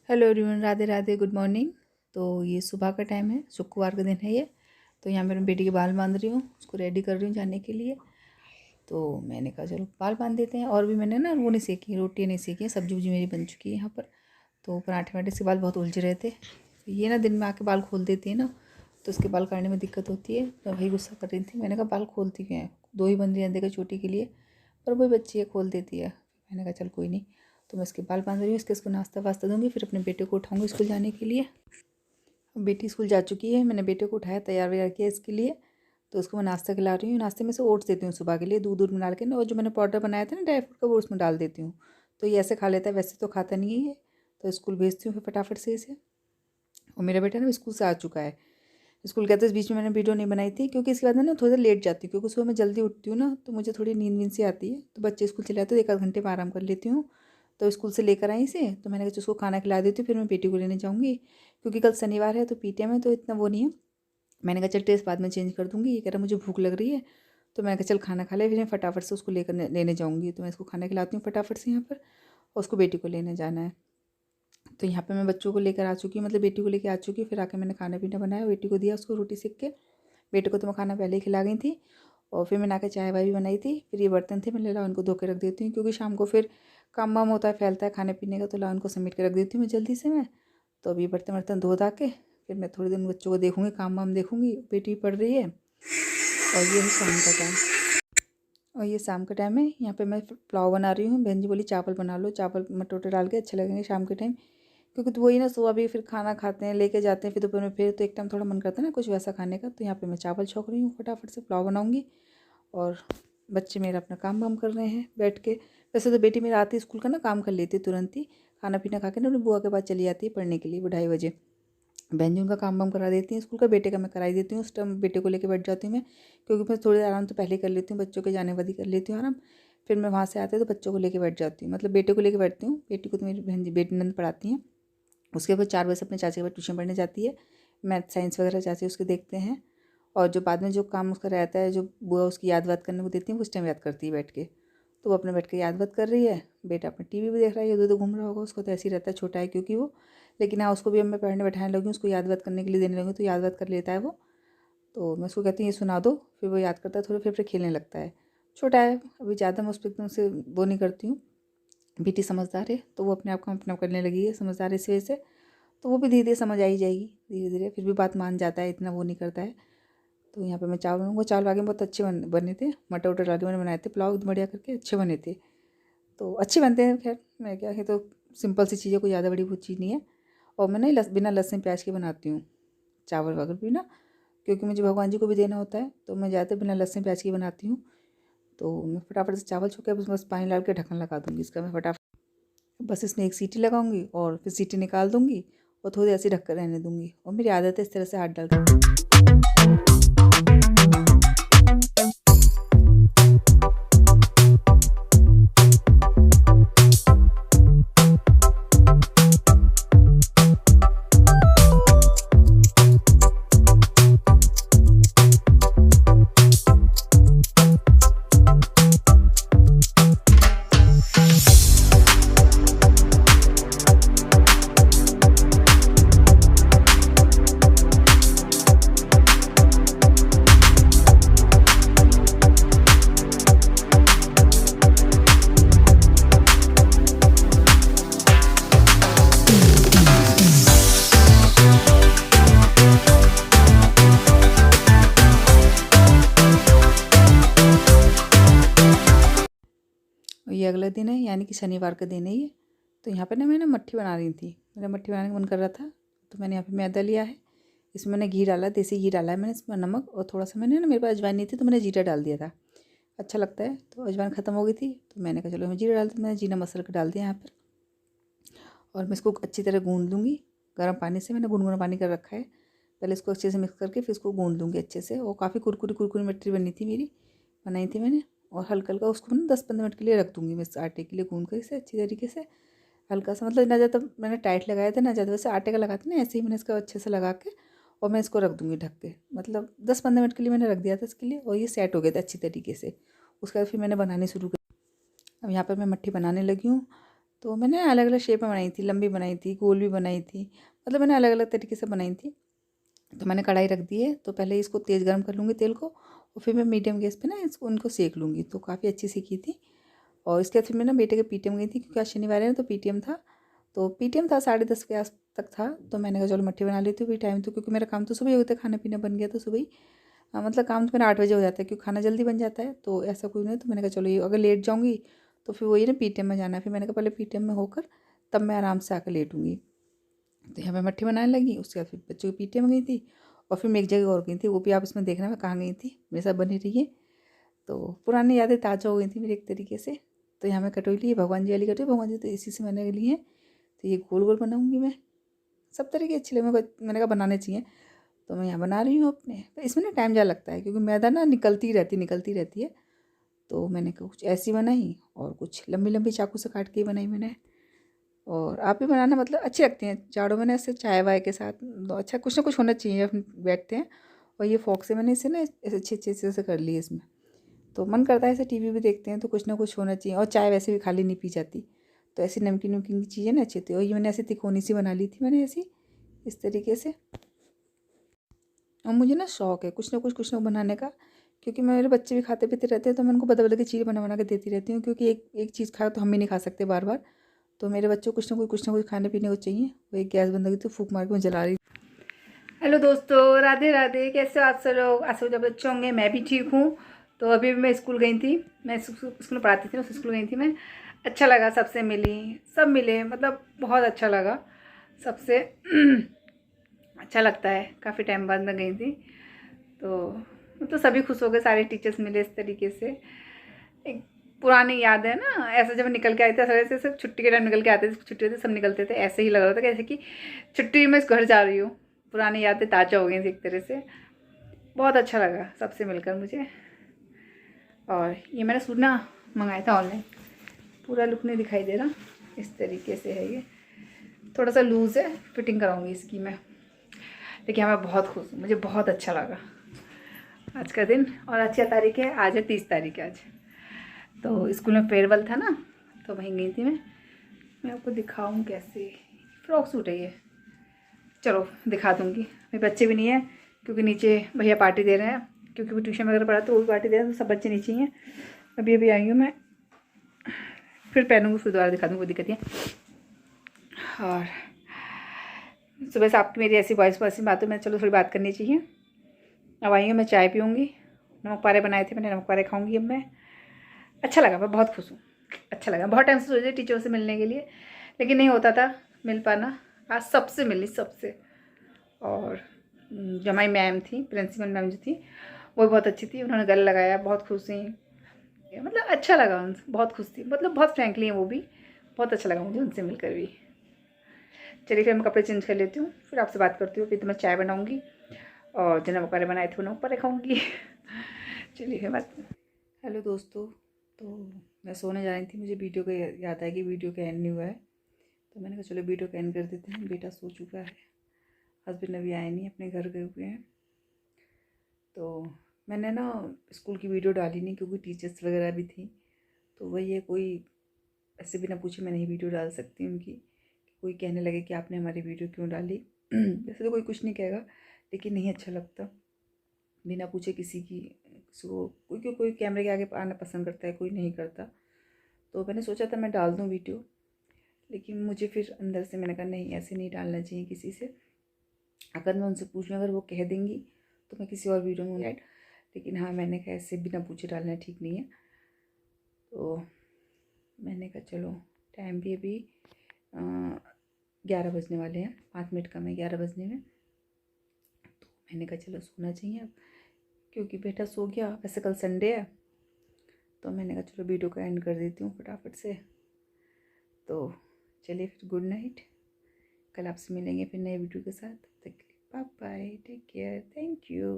Hello everyone, Radhe Radhe, good morning. तो ये सुबह का टाइम है, शुक्रवार का दिन है ये। तो यहाँ पर मैं बेटी के बाल बांध रही हूँ, उसको रेडी कर रही हूँ जाने के लिए। तो मैंने कहा चलो बाल बांध देते हैं। और भी मैंने ना वो नहीं सेकी, रोटी नहीं सेकी है, सब्जी वब्जी मेरी बन चुकी है यहाँ पर। तो पराठे वाठे से बाल बहुत उलझ रहे थे। ये ना दिन में आके बाल खोल देती है ना, तो उसके बाल काटने में दिक्कत होती है। तो वही गुस्सा कर रही थी, मैंने कहा बाल खोलती क्यों है, 2 ही बन रही है देखा चोटी के लिए, पर वही बच्ची है खोल देती है। मैंने कहा चल कोई नहीं। तो मैं इसके बाल बांध रही हूँ, इसको नाश्ता वास्ता दूँगी, फिर अपने बेटे को उठाऊँगी स्कूल जाने के लिए। बेटी स्कूल जा चुकी है, मैंने बेटे को उठाया, तैयार वैयार किया इसके लिए। तो उसको मैं नाश्ता खिला रही हूँ। नाश्ते में से ओट्स देती हूँ सुबह के लिए, दूध दूध में डाल के ना, और जो मैंने पाउडर बनाया था ना ड्राई फ्रूट का, वो उसमें डाल देती हूँ। तो ये ऐसे खा लेता है, वैसे तो खाता नहीं है। तो स्कूल भेजती हूँ फिर फटाफट से इसे। और मेरा बेटा ना स्कूल से आ चुका है। स्कूल गया था, इस बीच में मैंने वीडियो नहीं बनाई थी, क्योंकि इसके बाद मैं ना थोड़ी देर लेट जाती हूँ, क्योंकि सुबह मैं जल्दी उठती हूँ ना, तो मुझे थोड़ी नींद वींद सी आती है। तो बच्चे स्कूल चले आते तो 1 आध घंटे में आराम कर लेती हूँ। तो स्कूल से लेकर आई इसे, तो मैंने कहा उसको खाना खिला देती हूँ, फिर मैं बेटी को लेने जाऊँगी, क्योंकि कल शनिवार है तो पीटीएम है, तो इतना वो नहीं है। मैंने कहा चल ड्रेस बाद में चेंज कर दूँगी। ये कह रहा मुझे भूख लग रही है। तो मैंने कहा चल खाना खा ले, फिर मैं फटाफट से उसको लेकर लेने जाऊँगी। तो मैं इसको खाना खिलाती हूँ फटाफट से यहाँ पर, और उसको बेटी को लेने जाना है। तो यहाँ पे मैं बच्चों को लेकर आ चुकी हूँ, मतलब बेटी को लेकर आ चुकी हूँ। फिर आके मैंने खाना पीना बनाया, बेटी को दिया, उसको रोटी सेक के। बेटे को तो मैं खाना पहले ही खिला गई थी। और फिर मैंने आके चाय वाय भी बनाई थी। फिर ये बर्तन थे, मैंने ला उनको धो के रख देती हूँ, क्योंकि शाम को फिर काम वाम होता है, फैलता है खाने पीने का, तो ला उनको समेट के रख देती हूँ मैं जल्दी से मैं। तो अभी बर्तन वर्तन धो धा के फिर मैं थोड़ी देर बच्चों को देखूँगी, काम वाम देखूँगी, बेटी भी पढ़ रही है। और ये है शाम का टाइम। और ये शाम का टाइम है, यहाँ पे मैं पुलाव बना रही हूँ। बहन जी बोली चावल बना लो, चावल मटर वटर डाल के अच्छे लगेंगे शाम के टाइम, क्योंकि तो वही ना सुबह भी फिर खाना खाते हैं, लेके जाते हैं, फिर दोपहर में फिर तो एक टाइम थोड़ा मन करता है ना कुछ वैसा खाने का। तो यहाँ पे मैं चावल छौंक रही हूँ, फटाफट से पुलाव बनाऊँगी। और बच्चे मेरा अपना काम वाम कर रहे हैं बैठ के। वैसे तो बेटी मेरा आती स्कूल का ना काम कर लेती है तुरंत ही, खाना पीना खा के ना अपनी बुआ के पास चली जाती है पढ़ने के लिए, वो 2:30 बजे। बहन जी उनका काम वाम करा देती हैं स्कूल का, बेटे का मैं कराई देती हूँ। उस टाइम बेटे को लेके बैठ जाती हूँ मैं, क्योंकि मैं थोड़ी देर आराम तो पहले कर लेती हूँ, बच्चों के जाने बाद ही कर लेती हूँ आराम। फिर मैं वहाँ से आते तो बच्चों को लेके बैठ जाती हूँ, मतलब बेटे को लेके बैठती हूँ। बेटी को तो मेरी बहन जी बेटी नंद पढ़ाती हैं। उसके बाद 4 बजे से अपने चाची के पास ट्यूशन पढ़ने जाती है, मैथ साइंस वगैरह चाची उसके देखते हैं। और जो बाद में जो काम उसका रहता है, जो बुआ उसकी याद वाद करने को देती है, उस टाइम याद करती है बैठ के। तो वो अपने बैठ के याद वाद कर रही है। बेटा अपने टीवी भी देख रहा है, इधर उधर घूम रहा होगा, उसको तो ऐसे ही रहता है, छोटा है क्योंकि वो। लेकिन हाँ, उसको भी अब मैं पढ़ने बैठाने लगी हूँ, उसको याद वाद करने के लिए देने लगी हूँ, तो याद वाद कर लेता है वो। तो मैं उसको कहती हूँ ये सुना दो, फिर वो याद करता है थोड़ा, फिर खेलने लगता है। छोटा है अभी, ज़्यादा मैं उस पर एकदम से वो नहीं करती हूँ। बेटी समझदार है, तो वो अपने आप काम अपने आप करने लगी है, समझदार है इस वजह से। तो वो भी धीरे धीरे समझ आ ही जाएगी, धीरे धीरे फिर भी बात मान जाता है, इतना वो नहीं करता है। तो यहाँ पे मैं चावल बनाऊँगा। चावल आगे बहुत अच्छे बने थे, मटर वटर आगे मैंने बनाए थे, पुलाव बढ़िया करके अच्छे बने थे। तो अच्छे बनते हैं, खैर मैं क्या है, तो सिंपल सी चीज़ें, कोई ज़्यादा बड़ी वो चीज़ नहीं है। और मैं ना बिना लहसुन प्याज के बनाती हूँ चावल वगैरह भी ना, क्योंकि मुझे भगवान जी को भी देना होता है, तो मैं ज़्यादातर बिना लहसुन प्याज की बनाती हूँ। तो मैं फटाफट से चावल छू के बस पानी डाल के ढक्कन लगा दूँगी इसका, मैं फटाफट बस इसमें एक सीटी लगाऊंगी और फिर सीटी निकाल दूंगी, और थोड़ी देर ऐसे ढक कर रहने दूंगी। और मेरी आदत है इस तरह से हाथ डाल कर। और ये अगला दिन है, यानी कि शनिवार का दिन है ये। तो यहाँ पे ना मैं मट्ठी बना रही थी, मेरा मट्ठी बनाने का मन कर रहा था। तो मैंने यहाँ पे मैदा लिया है, इसमें मैंने घी डाला, देसी घी डाला है मैंने, इसमें नमक, और थोड़ा सा मैंने ना, मेरे पास अजवाइन नहीं थी तो मैंने जीरा डाल दिया था, अच्छा लगता है। तो अजवाइन ख़त्म हो गई थी, तो मैंने कहा चलो मैं जीरा डाल दी, मैंने जीरा मसल के डाल दिया यहाँ पर। और मैं इसको अच्छी तरह गूँध लूँगी, गर्म पानी से, मैंने गुनगुना पानी कर रखा है। पहले इसको अच्छे से मिक्स करके फिर इसको गूँध लूँगी अच्छे से। और काफ़ी कुरकुरी कुरकुरी मट्ठी बनी थी मेरी, बनाई थी मैंने। और हल्का हल्का उसको ना 10-15 मिनट के लिए रख दूँगी मैं इस आटे के लिए, गूँध कर इसे अच्छी तरीके से। हल्का सा, मतलब ना ज़्यादा मैंने टाइट लगाया था ना ज़्यादा, वैसे आटे का लगाते ना, ऐसे ही मैंने इसको अच्छे से लगा के, और मैं इसको रख दूँगी ढक के, मतलब 10-15 मिनट के लिए मैंने रख दिया था इसके लिए। और ये सेट हो गया था अच्छी तरीके से। उसके बाद फिर मैंने बनाने शुरू कर। अब यहाँ पर मैं मट्ठी बनाने लगी हूँ। तो मैंने अलग अलग शेप में बनाई थी, लंबी बनाई थी, गोल भी बनाई थी, मतलब मैंने अलग अलग तरीके से बनाई थी। तो मैंने कढ़ाई रख दी है, तो पहले इसको तेज़ गर्म कर लूँगी तेल को, और फिर मैं मीडियम गैस पे ना इसको उनको सेक लूँगी। तो काफ़ी अच्छी सीखी थी। और इसके बाद फिर मैं ना बेटे के पीटीएम गई थी, क्योंकि आज शनिवार है ना, तो पीटीएम था। तो पीटीएम था 10:30 के आस तक था। तो मैंने कहा चलो मट्ठी बना लेती हूँ, भी टाइम तो, क्योंकि मेरा काम तो सुबह ही होता है, खाना पीना बन गया तो सुबह ही मतलब काम तो मेरा 8 बजे हो जाता है, क्योंकि खाना जल्दी बन जाता है, तो ऐसा कोई नहीं। तो मैंने कहा चलो ये अगर लेट जाऊँगी तो फिर वही ना पीटीएम में जाना है। फिर मैंने कहा पहले पीटीएम में होकर तब मैं आराम से आकर लेटूँगी। तो यहाँ मैं मट्ठी बनाने लगी। उसके बाद फिर बच्चों की पीटीएम गई थी, और फिर मैं एक जगह और गई थी, वो भी आप इसमें देखना मैं कहाँ गई थी, मेरे साथ बनी रही है। तो पुरानी यादें ताज़ा हो गई थी मेरी एक तरीके से। तो यहाँ मैं कटोरी ली, भगवान जी वाली कटोरी, भगवान जी तो इसी से मैंने ली है। तो ये गोल गोल बनाऊँगी मैं, सब तरीके अच्छे लगे, मैंने कहा बनाने चाहिए। तो मैं यहाँ बना रही हूँ अपने। तो इसमें ना टाइम ज़्यादा लगता है, क्योंकि मैदा ना निकलती रहती है। तो मैंने कुछ ऐसी बनाई, और कुछ लंबी लंबी चाकू से काट के ही बनाई मैंने। और आप भी बनाना, मतलब अच्छी लगती हैं जाड़ों में ना, ऐसे चाय वाय के साथ। तो अच्छा कुछ ना कुछ होना चाहिए जब बैठते हैं। और ये फोक से मैंने इसे ना ऐसे अच्छे अच्छे से कर ली इसमें। तो मन करता है ऐसे टीवी भी देखते हैं तो कुछ ना कुछ होना चाहिए। और चाय वैसे भी खाली नहीं पी जाती, तो ऐसी नमकीन नमकीन की चीज़ें ना अच्छी होती है। और ये मैंने ऐसी तिकोनी सी बना ली थी मैंने, ऐसी इस तरीके से। और मुझे ना शौक़ है कुछ ना कुछ बनाने का, क्योंकि मेरे बच्चे भी खाते पीते रहते हैं, तो मैं उनको बदल बदल की चीज़ें बना बना के देती रहती हूँ, क्योंकि एक एक चीज़ खाओ तो हम भी नहीं खा सकते बार बार। तो मेरे बच्चों को कुछ ना कुछ खाने पीने को चाहिए। वो एक गैस बंद हो गई तो फूंक मार के मैं जला रही। हेलो दोस्तों, राधे राधे। कैसे हो आप सब लोग? आप सब जब अच्छे होंगे, मैं भी ठीक हूँ। तो अभी मैं स्कूल गई थी, मैं स्कूल में पढ़ाती थी, उस स्कूल गई थी मैं। अच्छा लगा, सबसे मिली, सब मिले, मतलब बहुत अच्छा लगा सबसे। अच्छा लगता है, काफ़ी टाइम बाद मैं गई थी। तो सभी खुश हो गए, सारे टीचर्स मिले इस तरीके से। एक पुरानी याद है ना, ऐसे जब निकल के आए थे, ऐसे सब छुट्टी के टाइम निकल के आते थे, छुट्टी होती सब निकलते थे, ऐसे ही लग रहा था कि जैसे कि छुट्टी में इस घर जा रही हूँ। पुरानी यादें ताज़ा हो गई थी एक तरह से। बहुत अच्छा लगा सबसे मिलकर मुझे। और ये मैंने सूट ना मंगाया था ऑनलाइन, पूरा लुक नहीं दिखाई दे रहा, इस तरीके से है ये, थोड़ा सा लूज़ है, फिटिंग कराऊंगी इसकी मैं। लेकिन मैं बहुत खुश हूँ, मुझे बहुत अच्छा लगा आज का दिन। और अच्छी तारीख है, आज है 30 तारीख है आज। तो स्कूल में फेयरवेल था ना, तो वहीं गई थी मैं आपको दिखाऊं कैसे। फ्रॉक सूट है ये, चलो दिखा दूँगी। मेरे बच्चे भी नहीं है, क्योंकि नीचे भैया पार्टी दे रहे हैं, क्योंकि वो ट्यूशन वगैरह पढ़ा तो वो भी पार्टी दे रहे हैं, तो सब बच्चे नीचे ही हैं। अभी अभी आई हूँ मैं, फिर पहनूँगी, फिर दोबारा दिखा दूँगी, कोई दिक्कत नहीं है। और सुबह से आपकी मेरी ऐसी वॉइस बातों में चलो थोड़ी बात करनी चाहिए। अब आई हूँ, मैं चाय पीऊँगी, नमक पारे बनाए थे मैंने, नमक पारे खाऊँगी अब मैं। अच्छा लगा, मैं बहुत खुश हूँ, अच्छा लगा। बहुत टाइम से सोच रही टीचरों से मिलने के लिए, लेकिन नहीं होता था मिल पाना। आज सबसे मिली, सबसे। और जो हमारी मैम थी, प्रिंसिपल मैम जो थी, वो बहुत अच्छी थी, उन्होंने गले लगाया, बहुत खुश थी, मतलब अच्छा लगा उनसे, बहुत खुश थी, मतलब बहुत फ्रेंकली है वो भी। बहुत अच्छा लगा मुझे उनसे मिलकर भी। चलिए फिर मैं कपड़े चेंज कर लेती हूँ, फिर आपसे बात करती हूँ। फिर तो मैं चाय बनाऊँगी, और जो नमक पारे बनाए थे वो नमक पारे खाऊँगी। चलिए फिर बात। हेलो दोस्तों, तो मैं सोने जा रही थी, मुझे वीडियो का याद आया कि वीडियो का एंड नहीं हुआ है, तो मैंने कहा चलो वीडियो का एंड कर देते हैं। बेटा सो चुका है, हस्बैंड अभी आए नहीं, अपने घर गए हुए हैं। तो मैंने ना स्कूल की वीडियो डाली नहीं, क्योंकि टीचर्स वगैरह भी थी, तो वही है, कोई ऐसे बिना पूछे मैं नहीं वीडियो डाल सकती उनकी, कोई कहने लगे कि आपने हमारी वीडियो क्यों डाली। वैसे तो कोई कुछ नहीं कहेगा, लेकिन नहीं अच्छा लगता बिना पूछे किसी को, कोई कैमरे के आगे आना पसंद करता है, कोई नहीं करता। तो मैंने सोचा था मैं डाल दूँ वीडियो, लेकिन मुझे फिर अंदर से मैंने कहा नहीं, ऐसे नहीं डालना चाहिए किसी से। अगर मैं उनसे पूछ लूँ, अगर वो कह देंगी तो मैं किसी और वीडियो में ऐड, लेकिन हाँ मैंने कहा ऐसे बिना पूछे डालना ठीक नहीं है। तो मैंने कहा चलो, टाइम भी अभी 11 बजने वाले हैं, 5 मिनट कम है 11 बजने में। तो मैंने कहा चलो सोना चाहिए अब, क्योंकि बेटा सो गया। वैसे कल संडे है, तो मैंने कहा चलो वीडियो को एंड कर देती हूँ फटाफट से। तो चलिए फिर गुड नाइट, कल आपसे मिलेंगे फिर नए वीडियो के साथ। तब तक के लिए bye bye, take care, thank you.